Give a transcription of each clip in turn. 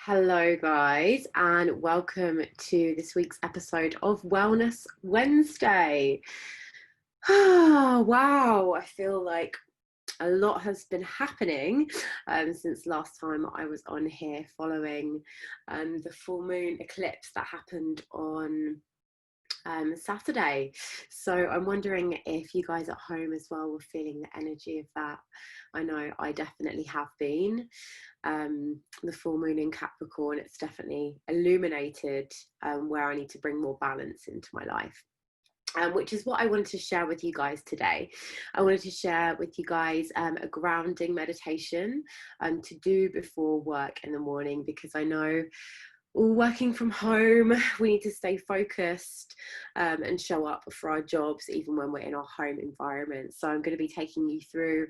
Hello guys, and welcome to this week's episode of Wellness Wednesday. Wow, I feel like a lot has been happening since last time I was on here following the full moon eclipse that happened on Saturday. So I'm wondering if you guys at home as well were feeling the energy of that. I know I definitely have been. The full moon in Capricorn, it's definitely illuminated where I need to bring more balance into my life. Which is what I wanted to share with you guys today. I wanted to share with you guys a grounding meditation to do before work in the morning, because I know all working from home, we need to stay focused and show up for our jobs even when we're in our home environment. So I'm going to be taking you through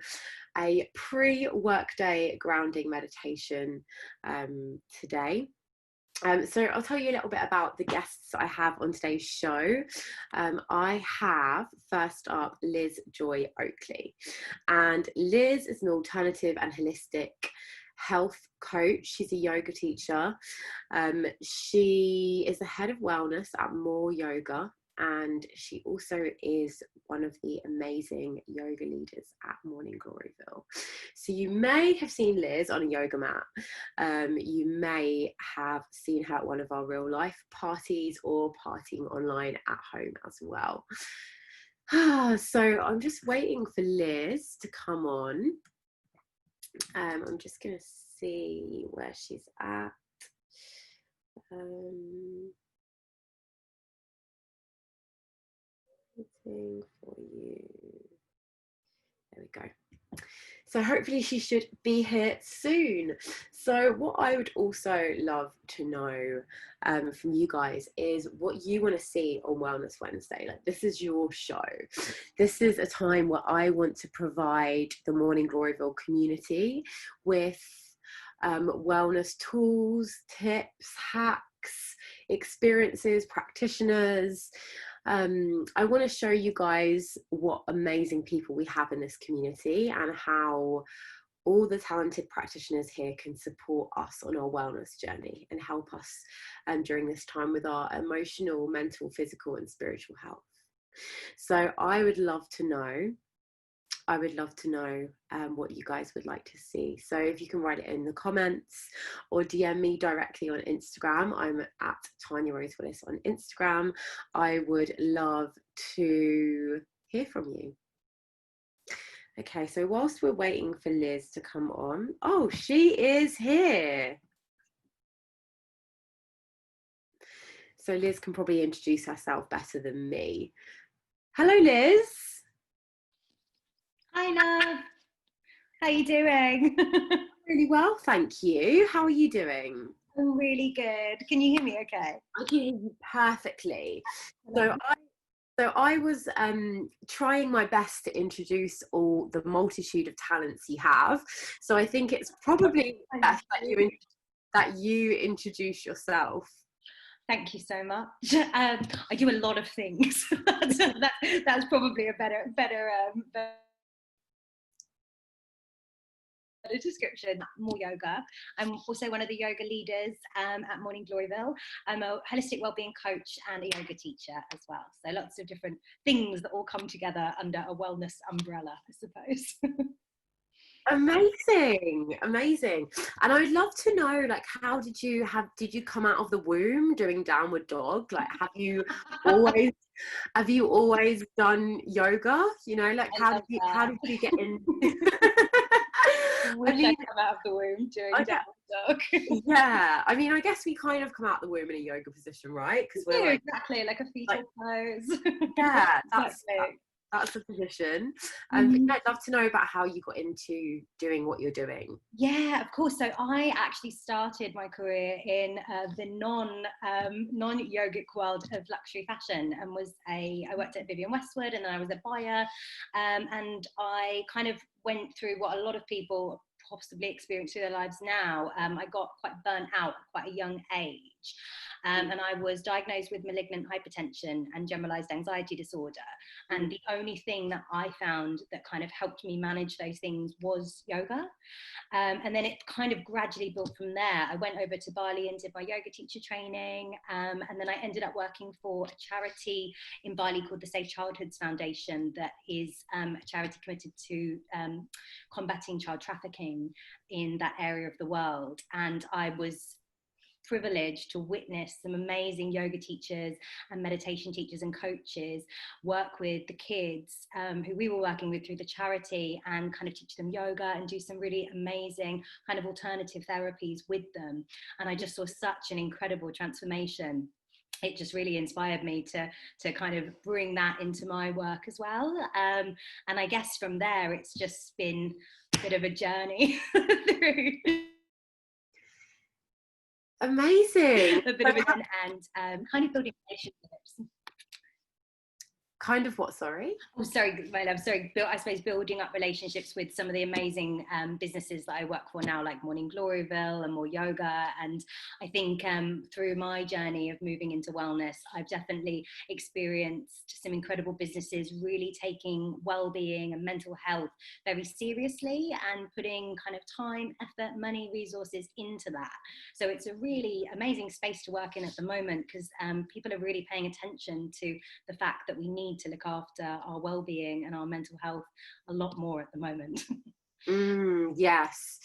a pre-workday grounding meditation today. So I'll tell you a little bit about the guests I have on today's show. I have, first up, Joy Oakley. And Liz is an alternative and holistic health coach. She's a yoga teacher. She is the head of wellness at More Yoga, and she also is one of the amazing yoga leaders at Morning Gloryville. So you may have seen Liz on a yoga mat. You may have seen her at one of our real life parties or partying online at home as well. So I'm just waiting for Liz to come on. I'm just going to see where she's at. Waiting for you. There we go. So hopefully she should be here soon. So what I would also love to know from you guys is what you want to see on Wellness Wednesday. Like, this is your show. This is a time where I want to provide the Morning Gloryville community with wellness tools, tips, hacks, experiences, practitioners. I want to show you guys what amazing people we have in this community and how all the talented practitioners here can support us on our wellness journey and help us during this time with our emotional, mental, physical and spiritual health. So I would love to know what you guys would like to see. So if you can write it in the comments or DM me directly on Instagram. I'm at Tania Rose Willis on Instagram. I would love to hear from you. Okay, so whilst we're waiting for Liz to come on, oh, she is here. So Liz can probably introduce herself better than me. Hello, Liz. Hi, love. How are you doing? Really well, thank you. How are you doing? I'm really good. Can you hear me okay? I can hear you perfectly. So I was trying my best to introduce all the multitude of talents you have. So I think it's probably best that you introduce yourself. Thank you so much. I do a lot of things. that's probably a better description. More yoga. I'm also one of the yoga leaders at Morning Gloryville. I'm a holistic wellbeing coach and a yoga teacher as well. So lots of different things that all come together under a wellness umbrella, I suppose. Amazing. And I would love to know, like, how did you come out of the womb doing downward dog? Like, have you always done yoga? You know, like, how did you get in? I come out of the womb doing downward dog. Yeah, I mean, I guess we kind of come out of the womb in a yoga position, right? Because we're like, exactly like a fetal pose. Yeah, that's the position. And I'd love to know about how you got into doing what you're doing. Yeah, of course. So I actually started my career in the non-yogic world of luxury fashion, and I worked at Vivienne Westwood, and then I was a buyer, and I kind of went through what a lot of people possibly experience through their lives now. I got quite burnt out at quite a young age, age. And I was diagnosed with malignant hypertension and generalized anxiety disorder. And the only thing that I found that kind of helped me manage those things was yoga. And then it kind of gradually built from there. I went over to Bali and did my yoga teacher training. And then I ended up working for a charity in Bali called the 𝗧𝗲𝗹𝗹𝗯𝗲𝗶 Foundation, that is a charity committed to combating child trafficking in that area of the world. And I was privileged to witness some amazing yoga teachers and meditation teachers and coaches work with the kids who we were working with through the charity, and kind of teach them yoga and do some really amazing kind of alternative therapies with them. And I just saw such an incredible transformation. It just really inspired me to kind of bring that into my work as well. And I guess from there, it's just been a bit of a journey through. Amazing. A bit of an and kind of building relationships. Kind of what, sorry? Oh, sorry, my love, sorry. I suppose building up relationships with some of the amazing businesses that I work for now, like Morning Gloryville and More Yoga. And I think through my journey of moving into wellness, I've definitely experienced some incredible businesses really taking well-being and mental health very seriously and putting kind of time, effort, money, resources into that. So it's a really amazing space to work in at the moment, because people are really paying attention to the fact that we need to look after our well-being and our mental health a lot more at the moment. Yes.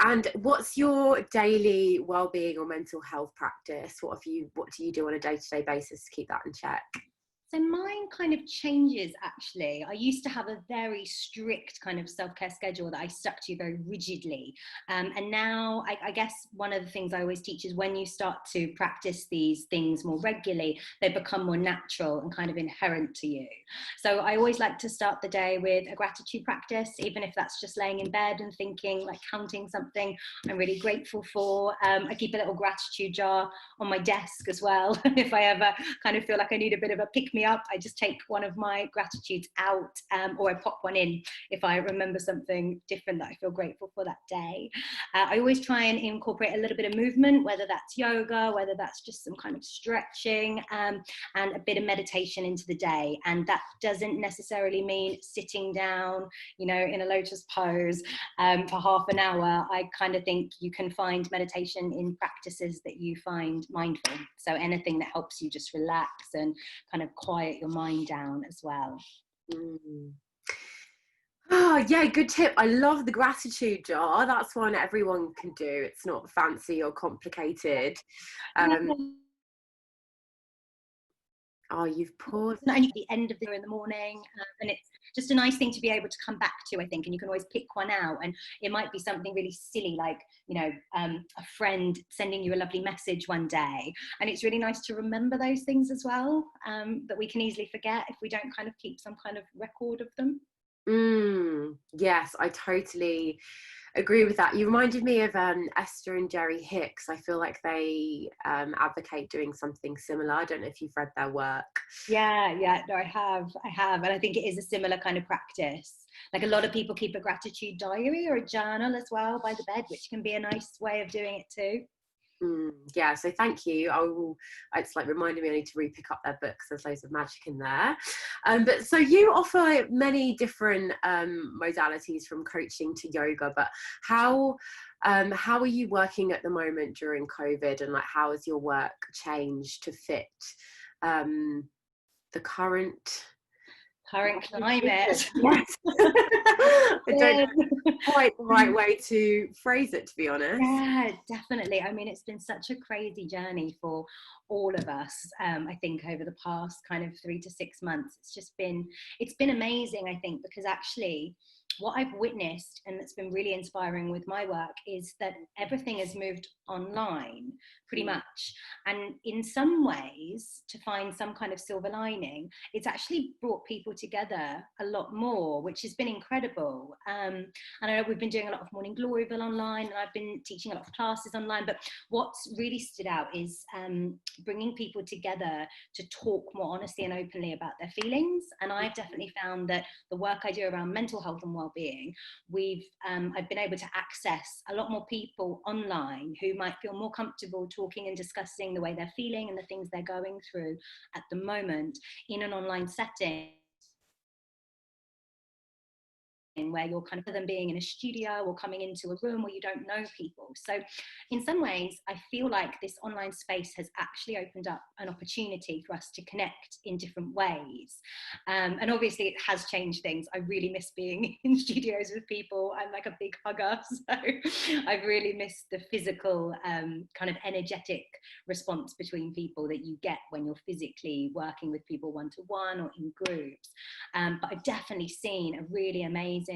And what's your daily well-being or mental health practice? What do you do on a day-to-day basis to keep that in check? So mine kind of changes, actually. I used to have a very strict kind of self-care schedule that I stuck to very rigidly. And now I guess one of the things I always teach is when you start to practice these things more regularly, they become more natural and kind of inherent to you. So I always like to start the day with a gratitude practice, even if that's just laying in bed and thinking, like counting something I'm really grateful for. I keep a little gratitude jar on my desk as well. If I ever kind of feel like I need a bit of a pick-me up, I just take one of my gratitudes out, or I pop one in if I remember something different that I feel grateful for that day. I always try and incorporate a little bit of movement, whether that's yoga, whether that's just some kind of stretching, and a bit of meditation into the day. And that doesn't necessarily mean sitting down, you know, in a lotus pose for half an hour. I kind of think you can find meditation in practices that you find mindful. So anything that helps you just relax and kind of quiet your mind down as well. Oh yeah, good tip. I love the gratitude jar. That's one everyone can do. It's not fancy or complicated. Oh, you've paused. Not only at the end of the day in the morning, and it's just a nice thing to be able to come back to, I think, and you can always pick one out. And it might be something really silly, like, you know, a friend sending you a lovely message one day. And it's really nice to remember those things as well, that we can easily forget if we don't kind of keep some kind of record of them. Yes, I totally agree with that. You reminded me of Esther and Jerry Hicks. I feel like they advocate doing something similar. I don't know if you've read their work. Yeah, no, I have, and I think it is a similar kind of practice. Like a lot of people keep a gratitude diary or a journal as well by the bed, which can be a nice way of doing it too. Yeah, so thank you. It's like reminding me I need to re-pick up their books. There's loads of magic in there. But so you offer many different modalities, from coaching to yoga, but how are you working at the moment during COVID, and like how has your work changed to fit the current climate? Yes. I don't know quite the right way to phrase it, to be honest. Yeah, definitely. I mean, it's been such a crazy journey for all of us, I think, over the past kind of 3 to 6 months. It's been amazing, I think, because actually what I've witnessed, and it's been really inspiring with my work, is that everything has moved online pretty much. And in some ways, to find some kind of silver lining, it's actually brought people together a lot more, which has been incredible. And I know we've been doing a lot of Morning Gloryville online, and I've been teaching a lot of classes online, but what's really stood out is bringing people together to talk more honestly and openly about their feelings. And I've definitely found that the work I do around mental health and wellbeing, I've been able to access a lot more people online who might feel more comfortable talking and discussing the way they're feeling and the things they're going through at the moment in an online setting, where you're kind of them being in a studio or coming into a room where you don't know people. So in some ways, I feel like this online space has actually opened up an opportunity for us to connect in different ways. And obviously it has changed things. I really miss being in studios with people. I'm like a big hugger, so I've really missed the physical kind of energetic response between people that you get when you're physically working with people one-to-one or in groups. But I've definitely seen a really amazing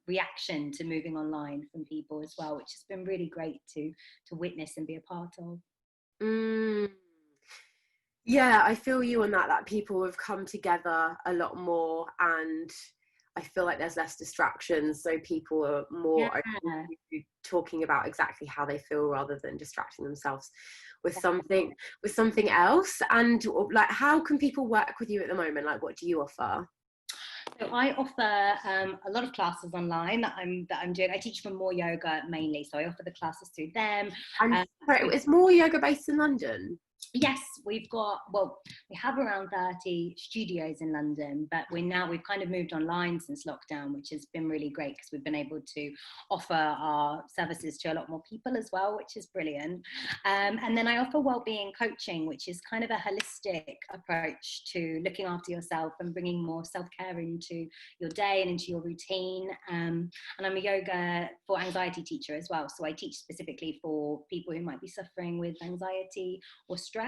reaction to moving online from people as well, which has been really great to witness and be a part of. Yeah, I feel you on that people have come together a lot more, and I feel like there's less distractions, so people are more open to talking about exactly how they feel rather than distracting themselves with something else. And like, how can people work with you at the moment? Like, what do you offer? So I offer a lot of classes online that I'm doing. I teach from More Yoga mainly, so I offer the classes through them. And is More Yoga based in London? Yes, we have around 30 studios in London, but we've kind of moved online since lockdown, which has been really great because we've been able to offer our services to a lot more people as well, which is brilliant. And then I offer wellbeing coaching, which is kind of a holistic approach to looking after yourself and bringing more self-care into your day and into your routine. And I'm a yoga for anxiety teacher as well, so I teach specifically for people who might be suffering with anxiety or stress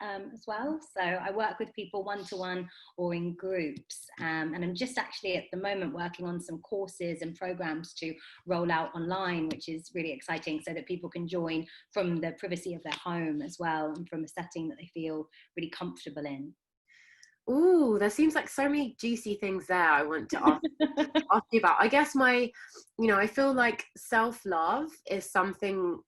as well. So I work with people one-to-one or in groups, and I'm just actually at the moment working on some courses and programs to roll out online, which is really exciting, so that people can join from the privacy of their home as well, and from a setting that they feel really comfortable in. Ooh, there seems like so many juicy things there I want to ask you about. I guess I feel like self-love is something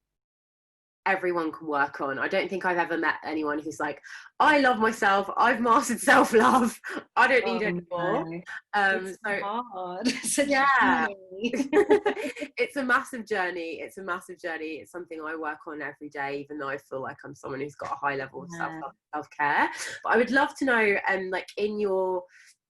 everyone can work on. I don't think I've ever met anyone who's like, I love myself, I've mastered self-love, I don't need any more. It's so hard. Yeah. It's a massive journey. It's something I work on every day, even though I feel like I'm someone who's got a high level of self-care. But I would love to know, like, in your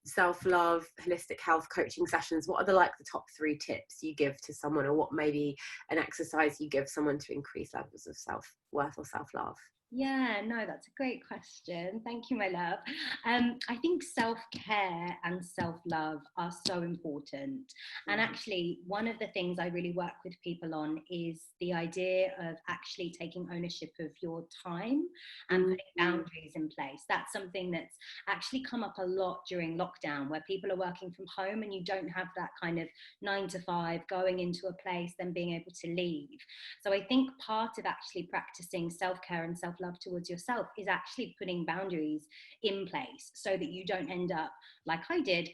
self-love holistic health coaching sessions, what are the top 3 tips you give to someone, or what maybe an exercise you give someone to increase levels of self-worth or self-love? Yeah, no, that's a great question. Thank you, my love. I think self-care and self-love are so important. And actually, one of the things I really work with people on is the idea of actually taking ownership of your time and putting boundaries in place. That's something that's actually come up a lot during lockdown, where people are working from home and you don't have that kind of 9 to 5 going into a place, then being able to leave. So I think part of actually practicing self-care and self-love towards yourself is actually putting boundaries in place, so that you don't end up like I did,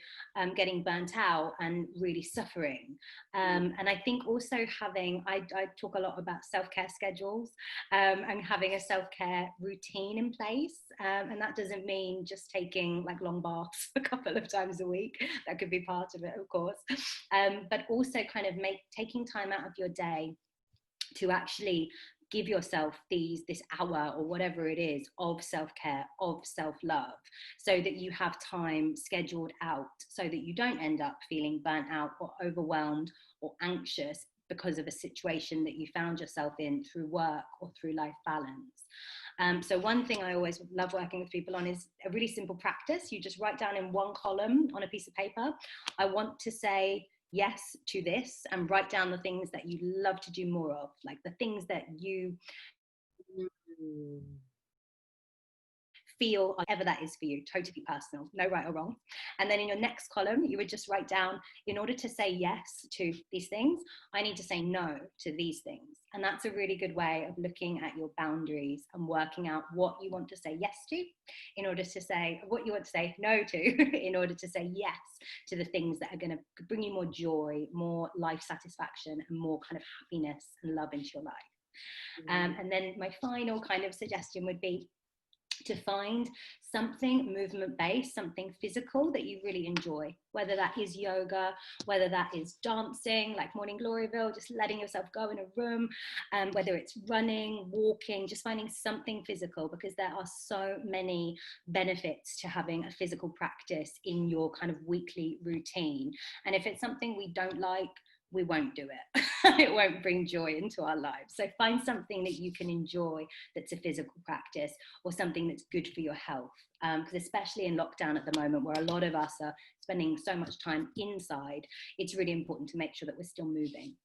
getting burnt out and really suffering. And I think also I talk a lot about self-care schedules, and having a self-care routine in place. And that doesn't mean just taking like long baths a couple of times a week. That could be part of it, of course. But also kind of taking time out of your day to actually give yourself this hour or whatever it is of self-care, of self-love, so that you have time scheduled out, so that you don't end up feeling burnt out or overwhelmed or anxious because of a situation that you found yourself in through work or through life balance. So one thing I always love working with people on is a really simple practice. You just write down in one column on a piece of paper, I want to say yes to this, and write down the things that you love to do more of, like the things that you feel, whatever that is for you, totally personal, no right or wrong. And then in your next column, you would just write down, in order to say yes to these things, I need to say no to these things. And that's a really good way of looking at your boundaries and working out what you want to say yes to, in order to say what you want to say no to, in order to say yes to the things that are going to bring you more joy, more life satisfaction, and more kind of happiness and love into your life. And then my final kind of suggestion would be, to find something movement-based, something physical that you really enjoy, whether that is yoga, whether that is dancing, like Morning Gloryville, just letting yourself go in a room, whether it's running, walking, just finding something physical, because there are so many benefits to having a physical practice in your kind of weekly routine. And if it's something we don't like, we won't do it. It won't bring joy into our lives. So find something that you can enjoy that's a physical practice, or something that's good for your health. Because especially in lockdown at the moment, where a lot of us are spending so much time inside, it's really important to make sure that we're still moving.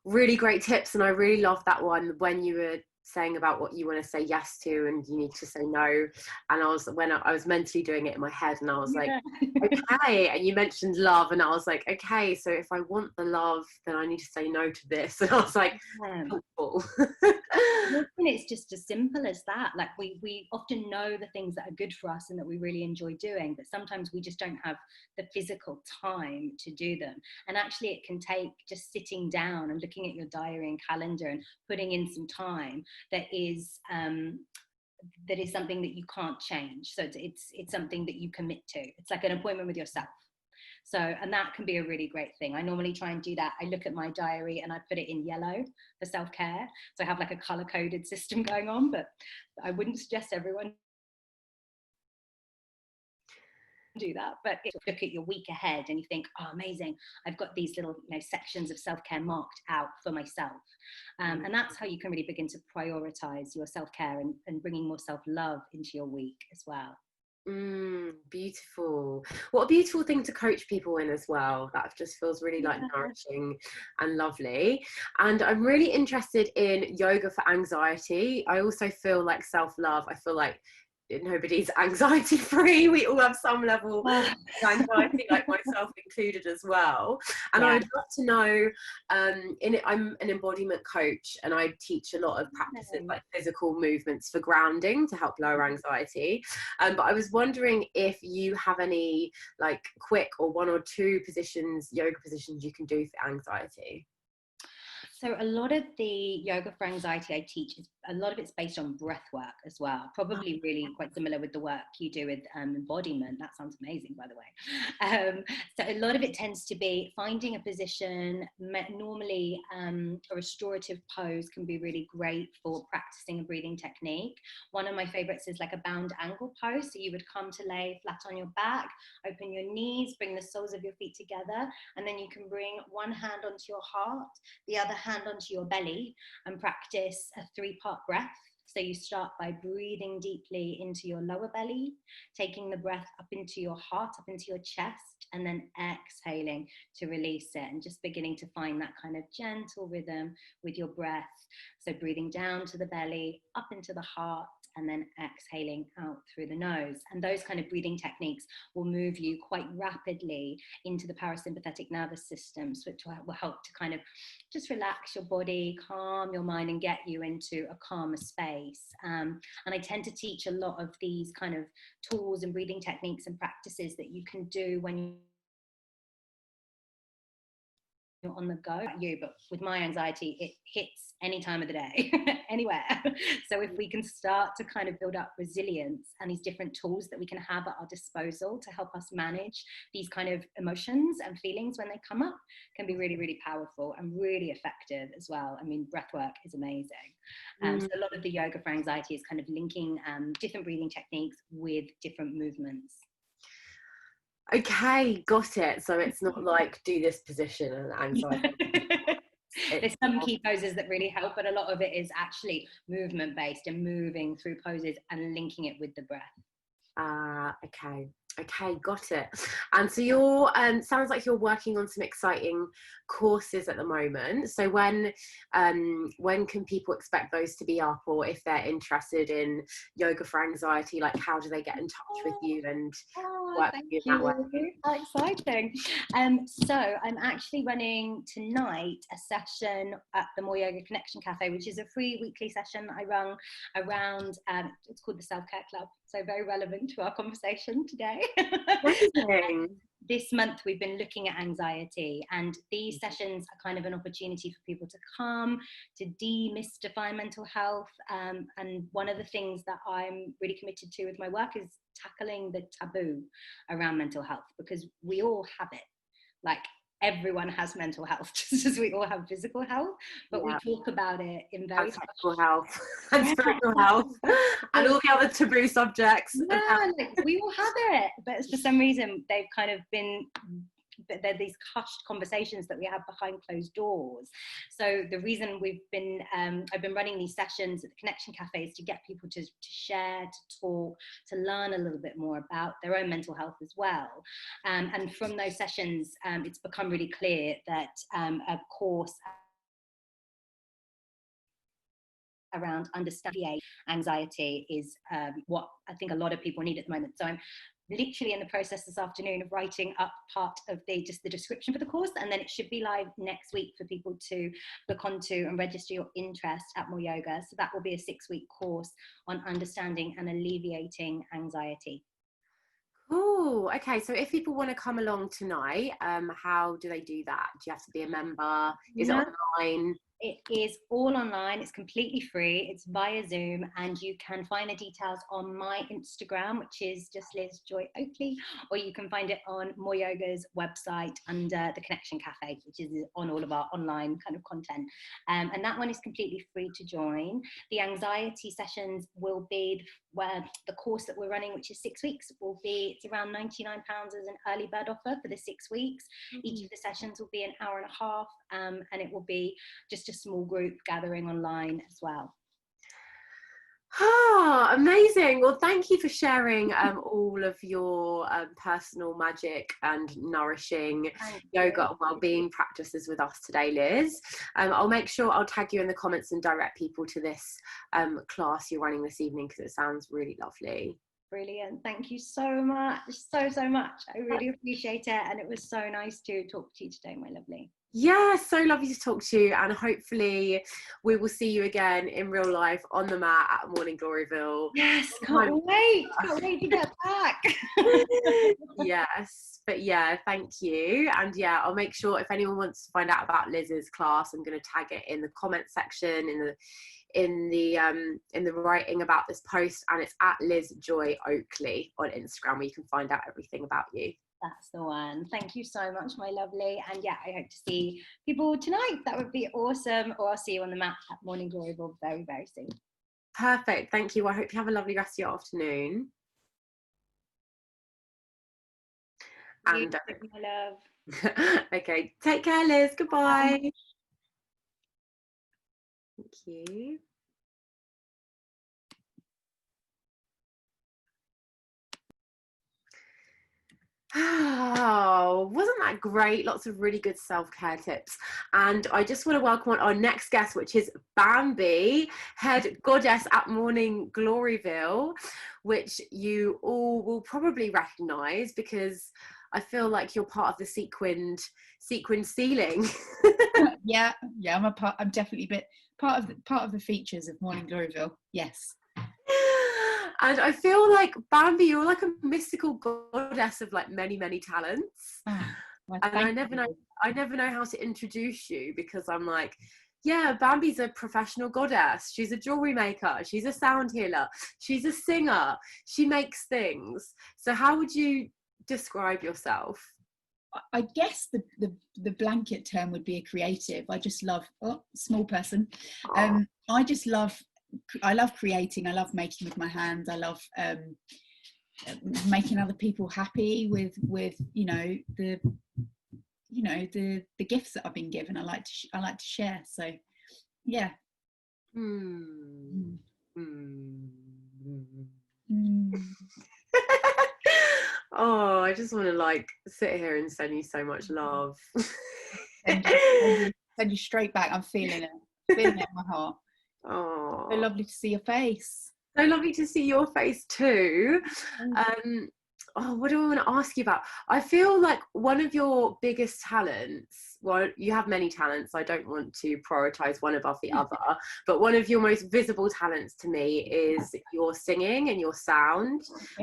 Really great tips. And I really love that one when you were saying about what you want to say yes to and you need to say no. And I was mentally doing it in my head, and I was like, okay. And you mentioned love, and I was like, okay, so if I want the love, then I need to say no to this. And I was like, helpful. It's just as simple as that. Like we often know the things that are good for us and that we really enjoy doing, but sometimes we just don't have the physical time to do them. And actually it can take just sitting down and looking at your diary and calendar and putting in some time that is something that you can't change. So it's something that you commit to. It's like an appointment with yourself. So, and that can be a really great thing. I normally try and do that. I look at my diary and I put it in yellow for self-care. So I have like a color-coded system going on, but I wouldn't suggest everyone do that. But if you look at your week ahead and you think, oh, amazing, I've got these little sections of self-care marked out for myself. And that's how you can really begin to prioritize your self-care and bringing more self-love into your week as well. Beautiful. What a beautiful thing to coach people in as well. That just feels really like nourishing and lovely. And I'm really interested in yoga for anxiety. I also feel like self-love. I feel like nobody's anxiety free. We all have some level of anxiety, like myself included as well. And I would love to know, I'm an embodiment coach, and I teach a lot of practices like physical movements for grounding to help lower anxiety. But I was wondering if you have any like quick or one or two yoga positions you can do for anxiety. So a lot of the yoga for anxiety I teach, a lot of it's based on breath work as well, probably really quite similar with the work you do with embodiment. That sounds amazing, by the way. So a lot of it tends to be finding a position. Normally a restorative pose can be really great for practicing a breathing technique. One of my favorites is like a bound angle pose. So you would come to lay flat on your back, open your knees, bring the soles of your feet together, and then you can bring one hand onto your heart, the other hand onto your belly, and practice a 3-part breath. So you start by breathing deeply into your lower belly, taking the breath up into your heart, up into your chest, and then exhaling to release it, and just beginning to find that kind of gentle rhythm with your breath. So breathing down to the belly, up into the heart, and then exhaling out through the nose. And those kind of breathing techniques will move you quite rapidly into the parasympathetic nervous system, which will help to kind of just relax your body, calm your mind, and get you into a calmer space. And I tend to teach a lot of these kind of tools and breathing techniques and practices that you can do when you're on the go, but with my anxiety, it hits any time of the day, anywhere. So if we can start to kind of build up resilience and these different tools that we can have at our disposal to help us manage these kind of emotions and feelings when they come up, can be really, really powerful and really effective as well. I mean, breath work is amazing. So a lot of the yoga for anxiety is kind of linking different breathing techniques with different movements. Okay, got it. So it's not like do this position and anxiety. There's some key poses that really help, but a lot of it is actually movement based and moving through poses and linking it with the breath. Okay, got it. And so you're sounds like you're working on some exciting courses at the moment. So when can people expect those to be up, or if they're interested in yoga for anxiety, like how do they get in touch with you and work with you in that way? How exciting. So I'm actually running tonight a session at the More Yoga Connection Cafe, which is a free weekly session I run around, it's called the Self-Care Club. So very relevant to our conversation today. Amazing. this month we've been looking at anxiety, and these sessions are kind of an opportunity for people to come to demystify mental health. And one of the things that I'm really committed to with my work is tackling the taboo around mental health, because we all have it. Like, everyone has mental health, just as we all have physical health, but we talk about it in very sexual health and spiritual health and all the other taboo subjects. Yeah, like, we all have it, but for some reason they've kind of been, they're these hushed conversations that we have behind closed doors. So the reason I've been running these sessions at the Connection Cafes to get people to share, to talk, to learn a little bit more about their own mental health as well. And from those sessions, it's become really clear that a course around understanding anxiety is what I think a lot of people need at the moment. So I'm literally in the process this afternoon of writing up part of the description for the course, and then it should be live next week for people to look onto and register your interest at More Yoga. So that will be a 6-week course on understanding and alleviating anxiety. Cool. Okay, so if people want to come along tonight, how do they do that? Do you have to be a member? Is it online? It is all online. It's completely free. It's via Zoom, and you can find the details on my Instagram, which is just Joy Oakley, or you can find it on More Yoga's website under the Connection Cafe, which is on all of our online kind of content. And that one is completely free to join. The anxiety sessions will be where the course that we're running, which is 6 weeks, it's around £99 as an early bird offer for the 6 weeks. Each of the sessions will be an hour and a half, and it will be just a small group gathering online as well. Ah, amazing. Well, thank you for sharing all of your personal magic and nourishing yoga and wellbeing practices with us today, Liz. I'll make sure I'll tag you in the comments and direct people to this class you're running this evening, because it sounds really lovely. Brilliant. Thank you so much. So much. I really appreciate it. And it was so nice to talk to you today, my lovely. Yeah, so lovely to talk to you, and hopefully we will see you again in real life on the mat at Morning Gloryville. Yes, can't wait to get back. Yes, but yeah, thank you. And yeah, I'll make sure if anyone wants to find out about Liz's class, I'm going to tag it in the comment section, in the writing about this post, and it's at Joy Oakley on Instagram, where you can find out everything about you. That's the one. Thank you so much, my lovely. And yeah, I hope to see people tonight. That would be awesome. Or I'll see you on the mat at Morning Gloryville very, very soon. Perfect. Thank you. I hope you have a lovely rest of your afternoon. And my love. Okay. Take care, Liz. Goodbye. Thank you. Oh, wasn't that great? Lots of really good self-care tips. And I just want to welcome on our next guest, which is Bambi, head goddess at Morning Gloryville, which you all will probably recognize because I feel like you're part of the sequined ceiling. yeah, I'm definitely part of the features of Morning Gloryville. Yes. And I feel like Bambi, you're like a mystical goddess of like many, many talents. Well, and I never know how to introduce you, because I'm like, yeah, Bambi's a professional goddess. She's a jewelry maker. She's a sound healer. She's a singer. She makes things. So how would you describe yourself? I guess the blanket term would be a creative. I just love small person. I love creating. I love making with my hands. I love making other people happy with the gifts that I've been given. I like to share. So yeah. Oh, I just want to like sit here and send you so much love. send you straight back. I'm feeling it in my heart. Oh, so lovely to see your face. So lovely to see your face too. what do I want to ask you about? I feel like one of your biggest talents, well, you have many talents, I don't want to prioritize one above the other, but one of your most visible talents to me is your singing and your sound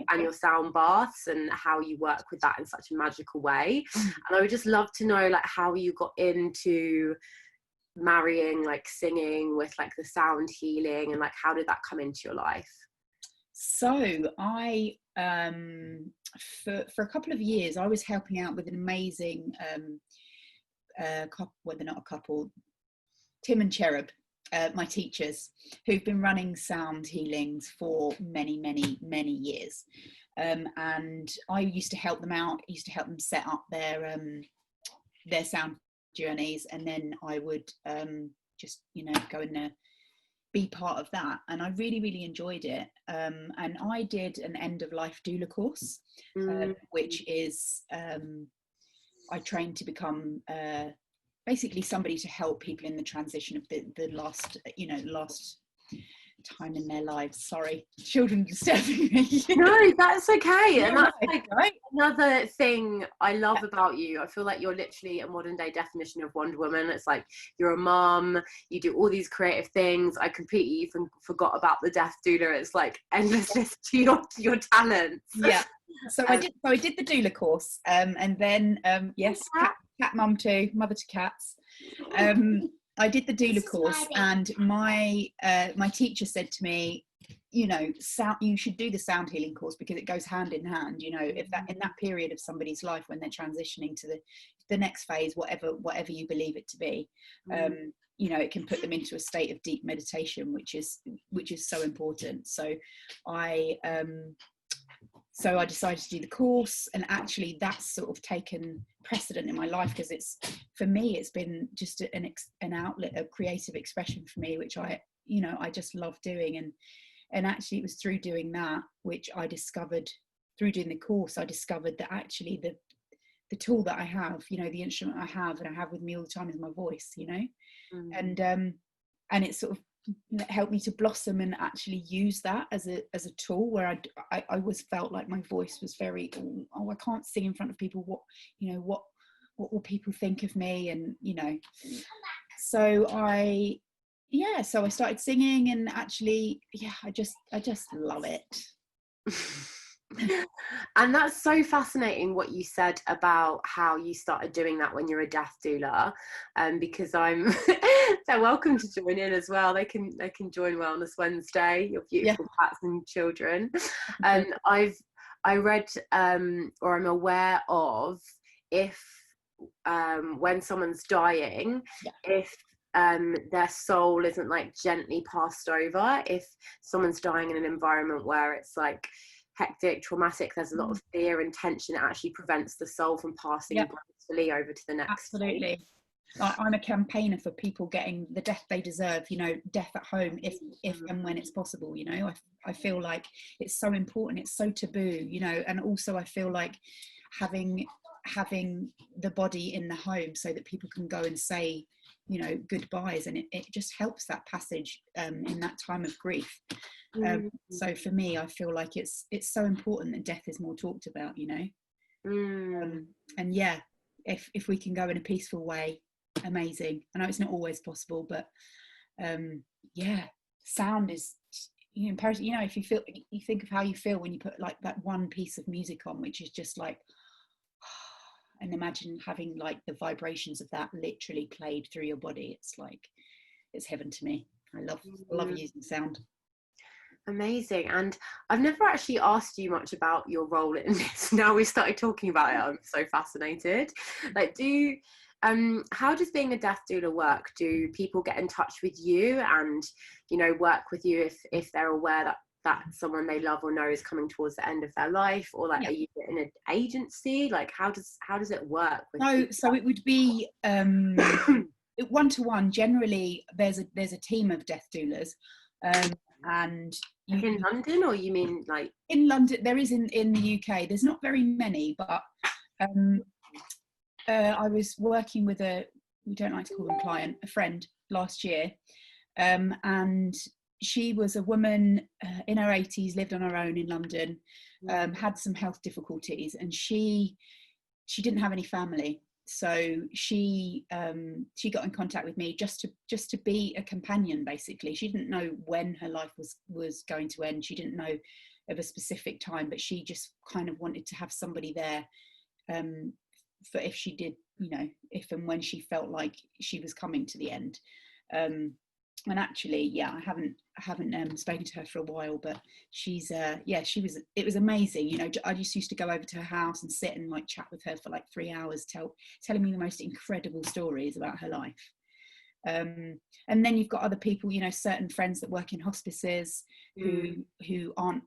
and your sound baths, and how you work with that in such a magical way. And I would just love to know, like, how you got into marrying like singing with like the sound healing, and like how did that come into your life? So I for a couple of years I was helping out with an amazing couple, well, they're not a couple, Tim and Cherub, my teachers, who've been running sound healings for many years, and I used to help them out. I used to help them set up their sound journeys, and then I would just, you know, go in there, be part of that, and I really enjoyed it. And I did an end of life doula course, which is I trained to become basically somebody to help people in the transition of the last time in their lives. Sorry, children disturbing me. No, that's okay. And that's right, like right? another thing I love about you. I feel like you're literally a modern day definition of Wonder Woman. It's like you're a mum, you do all these creative things. I completely even forgot about the death doula. It's like endlessness to your talents. Yeah. So I did the doula course, and then yes, cat mum too, mother to cats. I did the doula course, and my teacher said to me, you know, you should do the sound healing course because it goes hand in hand. You know, if that in that period of somebody's life when they're transitioning to the next phase, whatever you believe it to be, you know, it can put them into a state of deep meditation, which is so important. So I decided to do the course, and actually that's sort of taken precedent in my life, because it's, for me, it's been just an outlet, a creative expression for me, which I just love doing. And actually it was through doing that, which I discovered, through doing the course, I discovered that actually the tool that I have, you know, the instrument I have with me all the time is my voice, you know. And it sort of helped me to blossom and actually use that as a tool, where I always felt like my voice was very, I can't sing in front of people, what will people think of me, and you know. So I started singing, and actually I just love it. And that's so fascinating what you said about how you started doing that when you're a death doula, because they're welcome to join in as well. They can join Wellness Wednesday, your beautiful cats and children. I read or I'm aware of, if when someone's dying, if their soul isn't like gently passed over, if someone's dying in an environment where it's like hectic, traumatic, there's a lot of fear and tension, it actually prevents the soul from passing gracefully over to the next. Absolutely. I'm a campaigner for people getting the death they deserve, you know, death at home, if and when it's possible, you know. I feel like it's so important, it's so taboo, you know. And also I feel like having the body in the home so that people can go and say, you know, goodbyes, and it just helps that passage in that time of grief. So for me, I feel like it's so important that death is more talked about, you know. And yeah, if we can go in a peaceful way, amazing. I know it's not always possible, but sound is, you know, imperative. You know, if you think of how you feel when you put like that one piece of music on, which is just like, and imagine having like the vibrations of that literally played through your body. It's like, it's heaven to me. I love using sound. Amazing. And I've never actually asked you much about your role in this. Now we started talking about it, I'm so fascinated. Like, how does being a death doula work? Do people get in touch with you and, you know, work with you if they're aware that someone they love or know is coming towards the end of their life, or like, are you in an agency? Like, how does it work with so it would be one-to-one. Generally there's a team of death doulas, and in London, or you mean like in London? There is in the UK. There's not very many, but I was working with we don't like to call them client, a friend last year, and she was a woman in her 80s, lived on her own in London, had some health difficulties, and she didn't have any family. So she got in contact with me just to be a companion, basically. She didn't know when her life was going to end. She didn't know of a specific time, but she just kind of wanted to have somebody there for if she did, you know, if and when she felt like she was coming to the end. And actually, yeah, I haven't spoken to her for a while, but she's it was amazing. You know, I just used to go over to her house and sit and like chat with her for like 3 hours, telling me the most incredible stories about her life. And then you've got other people, you know, certain friends that work in hospices who aren't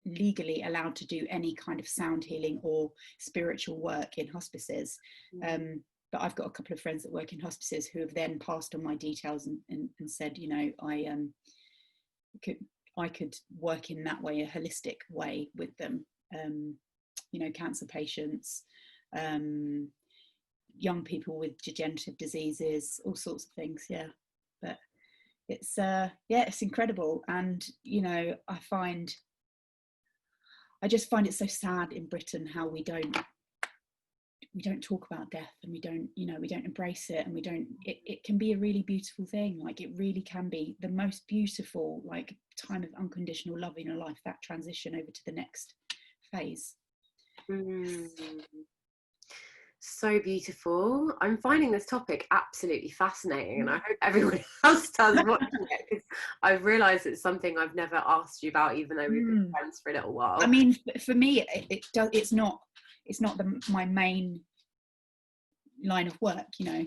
legally allowed to do any kind of sound healing or spiritual work in hospices. But I've got a couple of friends that work in hospices who have then passed on my details and said, you know, I could work in that way, a holistic way with them. You know, cancer patients, young people with degenerative diseases, all sorts of things. Yeah, but it's it's incredible. And you know, I just find it so sad in Britain how we don't talk about death, and we don't embrace it, and it can be a really beautiful thing. Like, it really can be the most beautiful, like, time of unconditional love in your life, that transition over to the next phase. So beautiful. I'm finding this topic absolutely fascinating, and I hope everyone else does watching it, because I've realised it's something I've never asked you about, even though we've been friends for a little while. I mean, for me, it's not my main line of work, you know.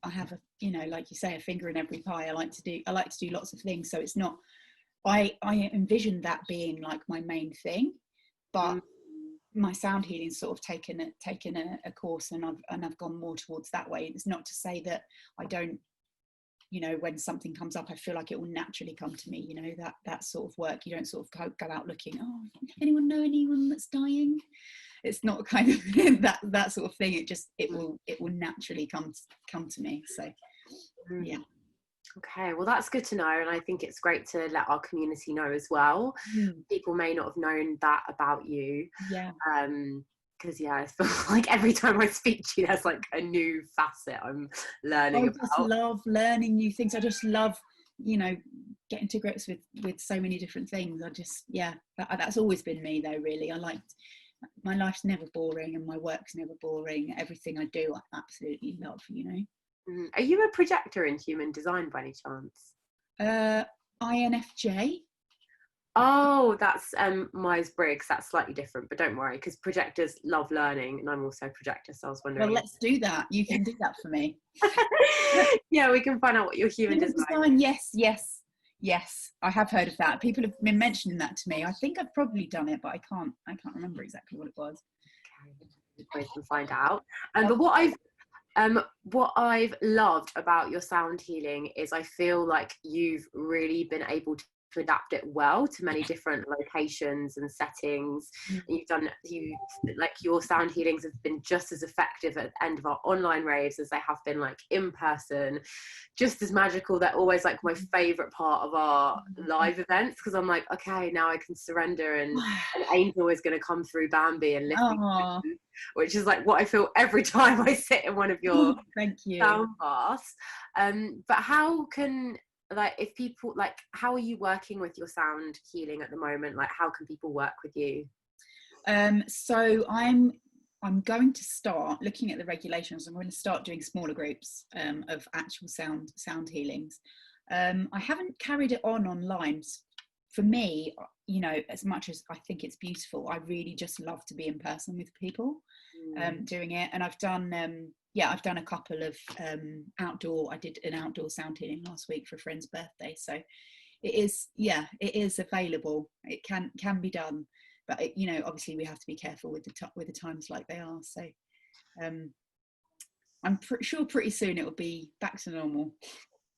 I have a, you know, like you say, a finger in every pie. I like to do lots of things, so it's not, I envision that being like my main thing, but my sound healing sort of taken a course, and I've gone more towards that way. It's not to say that I don't, you know, when something comes up, I feel like it will naturally come to me, you know, that sort of work. You don't sort of go out looking, oh, anyone know anyone that's dying? It's not kind of that sort of thing. It will naturally come to me. So yeah. Okay, well, that's good to know, and I think it's great to let our community know as well. People may not have known that about you. Because I feel like every time I speak to you, there's like a new facet I'm learning about. I just love learning new things. I just love, you know, getting to grips with so many different things. I just, that's always been me though, really. My life's never boring, and my work's never boring. Everything I do, I absolutely love, you know. Are you a projector in human design by any chance? INFJ. Oh, that's Myers-Briggs. That's slightly different, but don't worry, because projectors love learning, and I'm also a projector, so I was wondering. Well, let's do that. You can do that for me. Yeah, we can find out what your human design. Yes. I have heard of that. People have been mentioning that to me. I think I've probably done it, but I can't remember exactly what it was. Okay, we can find out. But what I've loved about your sound healing is I feel like you've really been able to adapt it well to many different locations and settings. Your sound healings have been just as effective at the end of our online raves as they have been like in person, just as magical. They're always like my favorite part of our live events, because I'm like, okay, now I can surrender, and an angel is going to come through Bambi and lift me, which is like what I feel every time I sit in one of your thank you sound baths. But how can, like, if people, like, how are you working with your sound healing at the moment? Like, how can people work with you? So I'm going to start looking at the regulations. I'm going to start doing smaller groups of actual sound healings. I haven't carried it online. For me, you know, as much as I think it's beautiful, I really just love to be in person with people doing it. And I've done a couple of I did an outdoor sound healing last week for a friend's birthday. So it is available. It can be done, but you know, obviously we have to be careful with the times like they are. So I'm sure pretty soon it will be back to normal.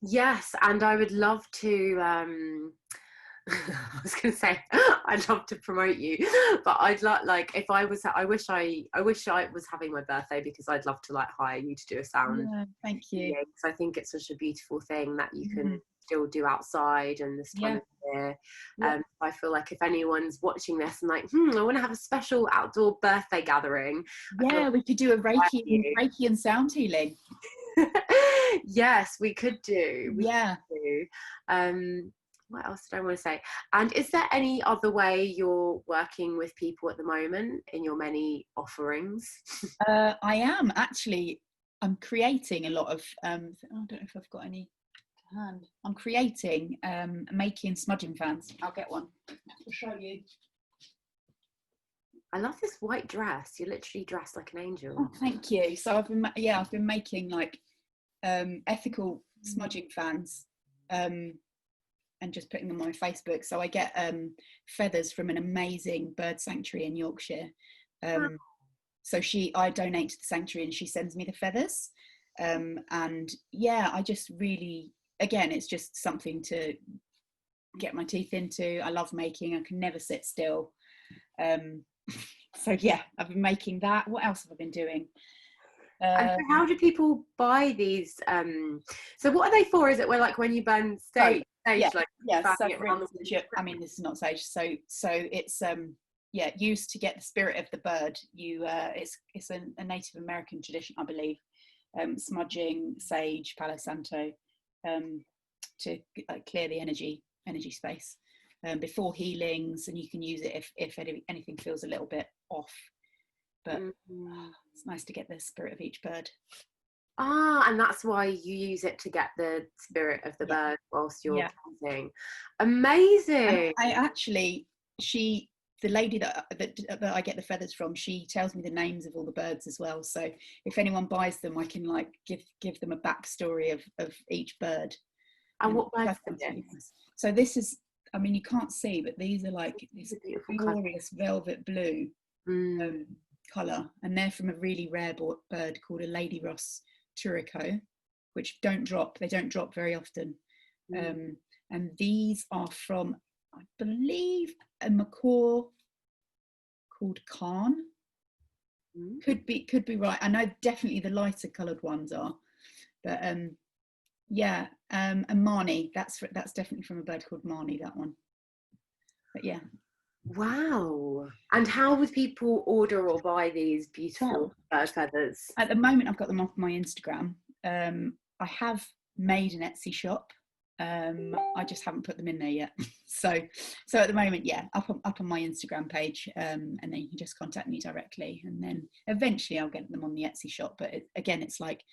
Yes, and I would love to I was going to say I'd love to promote you, but I'd like if I was, I wish I was having my birthday, because I'd love to like hire you to do a sound. Yeah, thank you. Because I think it's such a beautiful thing that you can still do outside and this time of year. I feel like if anyone's watching this and like, I want to have a special outdoor birthday gathering. Yeah, we could do a Reiki and sound healing. Yes, we could do. What else did I want to say? And is there any other way you're working with people at the moment in your many offerings? I am actually. I'm creating a lot of. I don't know if I've got any to hand. I'm creating, making smudging fans. I'll get one. I'll show you. I love this white dress. You're literally dressed like an angel. Oh, thank you. So I've been making like ethical smudging fans. And just putting them on my Facebook. So I get feathers from an amazing bird sanctuary in Yorkshire. So I donate to the sanctuary and she sends me the feathers. And yeah, I just really, again, it's just something to get my teeth into. I love making, I can never sit still. So yeah, I've been making that. What else have I been doing? And how do people buy these? So what are they for? Is it when you burn sage? So I mean, this is not sage. So it's used to get the spirit of the bird. It's a Native American tradition, I believe. Smudging sage, Palo Santo, to clear the energy space before healings, and you can use it if anything feels a little bit off. But it's nice to get the spirit of each bird. And that's why you use it to get the spirit of the bird whilst you're dancing. Amazing. And I actually, the lady that I get the feathers from, she tells me the names of all the birds as well. So if anyone buys them, I can like give them a backstory of each bird. And what birds are this? So this is, I mean, you can't see, but these are like this glorious velvet blue colour, and they're from a really rare bird called a Lady Ross Turrico, which they don't drop very often. And these are from, I believe, a macaw called Khan. Could be right. I know definitely the lighter coloured ones are, but and Marnie, that's definitely from a bird called Marnie, that one. But yeah. Wow. And how would people order or buy these beautiful bird feathers? At the moment, I've got them off my Instagram. I have made an Etsy shop. I just haven't put them in there yet. So at the moment, up on my Instagram page, and then you can just contact me directly, and then eventually I'll get them on the Etsy shop. But again, it's like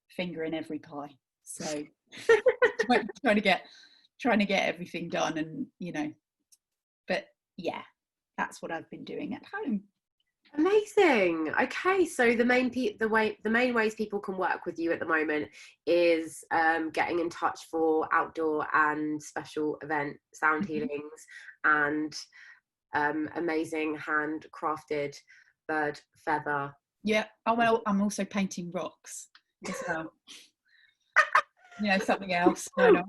finger in every pie. So trying to get everything done, and but yeah, that's what I've been doing at home. Amazing. Okay, so the main ways people can work with you at the moment is getting in touch for outdoor and special event sound healings and amazing handcrafted bird feather. Yeah. Oh well, I'm also painting rocks as well. Something else. Why not?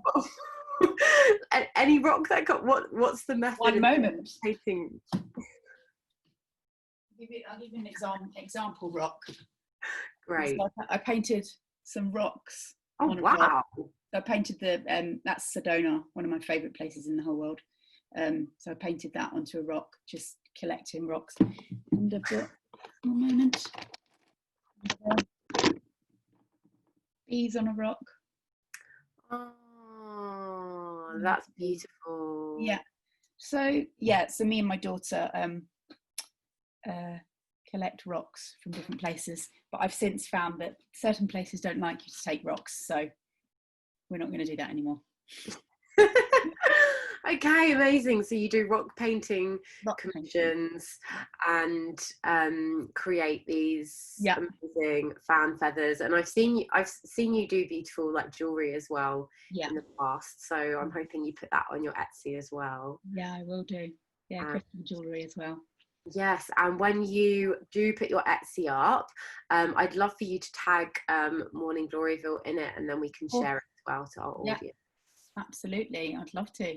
Any rock that got what's the method? One moment. Painting. I'll give you an example rock. Great. So I painted some rocks. Oh wow! So I painted that's Sedona, one of my favourite places in the whole world. So I painted that onto a rock, just collecting rocks. And I've got one moment. Bees on a rock. Oh, that's beautiful. Yeah. So me and my daughter collect rocks from different places, but I've since found that certain places don't like you to take rocks, so we're not going to do that anymore. Okay, amazing. So you do rock painting commissions and create these amazing fan feathers, and I've seen you do beautiful like jewelry as well in the past, so I'm hoping you put that on your Etsy as well. I will do. Crystal jewelry as well. Yes, and when you do put your Etsy up, I'd love for you to tag Morning Gloryville in it, and then we can share it as well to our audience. Absolutely, I'd love to.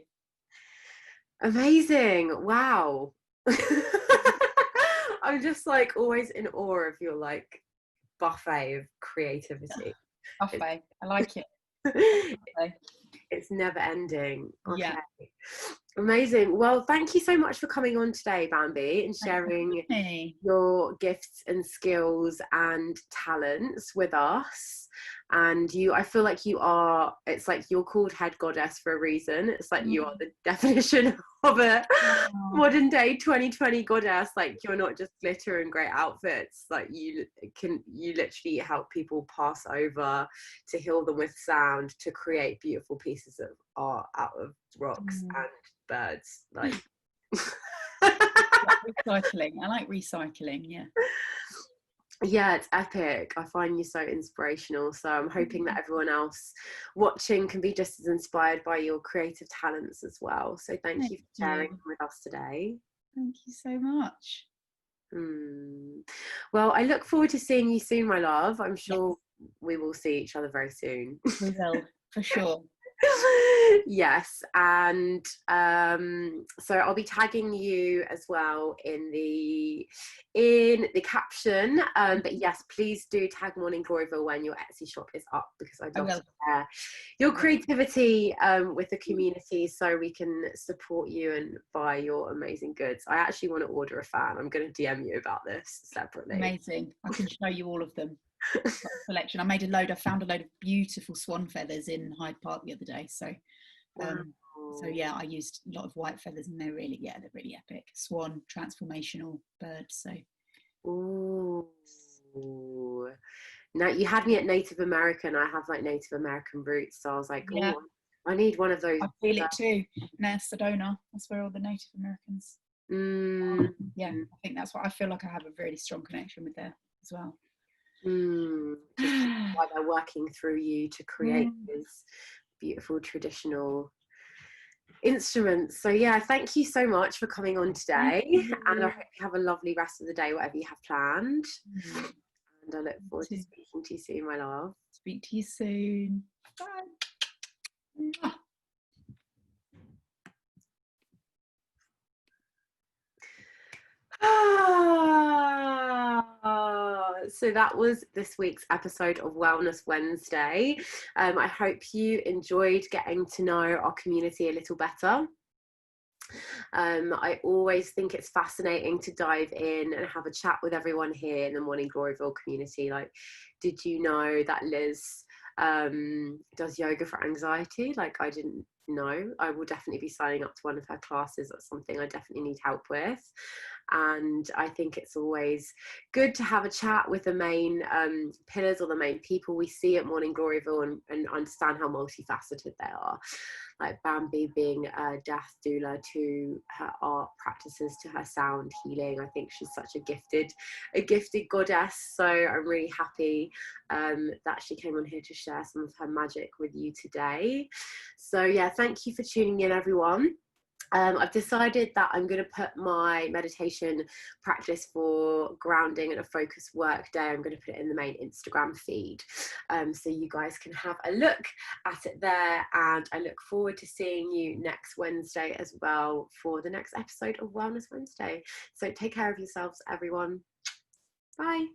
Amazing. Wow. I'm just like always in awe of your like buffet of creativity. Buffet. I like it. It's never ending. Okay. Yeah. Amazing. Well, thank you so much for coming on today, Bambi, and sharing your gifts and skills and talents with us. And I feel like it's like you're called head goddess for a reason. It's like you are the definition of a modern day 2020 goddess. Like, you're not just glitter and great outfits. Like, you literally help people pass over, to heal them with sound, to create beautiful pieces of art out of rocks and birds. Like recycling. I like recycling. Yeah, it's epic. I find you so inspirational. So I'm hoping that everyone else watching can be just as inspired by your creative talents as well. So thank you for sharing with us today. Thank you so much. Well, I look forward to seeing you soon, my love. I'm sure we will see each other very soon. We will, for sure. Yes, and so I'll be tagging you as well in the caption, but yes, please do tag Morning Gloryville when your Etsy shop is up, because I'd love to share your creativity with the community, so we can support you and buy your amazing goods. I actually want to order a fan. I'm going to DM you about this separately. Amazing. I can show you all of them. Collection. I found a load of beautiful swan feathers in Hyde Park the other day. So yeah, I used a lot of white feathers, and they're really epic. Swan, transformational bird. So now you had me at Native American. I have like Native American roots, so I was like, I need one of those. I feel it too. Now Sedona, that's where all the Native Americans. Yeah, I think that's what I feel like. I have a really strong connection with there as well. Why they're working through you to create these beautiful traditional instruments. So yeah, thank you so much for coming on today, and I hope you have a lovely rest of the day, whatever you have planned. And I look forward to speaking to you soon, my love. Speak to you soon. Bye. So that was this week's episode of Wellness Wednesday. I hope you enjoyed getting to know our community a little better. I always think it's fascinating to dive in and have a chat with everyone here in the Morning Gloryville community. Like, did you know that Liz does yoga for anxiety? Like, I didn't know. I will definitely be signing up to one of her classes. That's something I definitely need help with. And I think it's always good to have a chat with the main pillars, or the main people we see at Morning Gloryville, and understand how multifaceted they are. Like Bambi being a death doula, to her art practices, to her sound healing. I think she's such a gifted goddess. So I'm really happy that she came on here to share some of her magic with you today. So yeah, thank you for tuning in, everyone. I've decided that I'm going to put my meditation practice for grounding and a focused work day, I'm going to put it in the main Instagram feed, so you guys can have a look at it there. And I look forward to seeing you next Wednesday as well for the next episode of Wellness Wednesday. So take care of yourselves, everyone. Bye.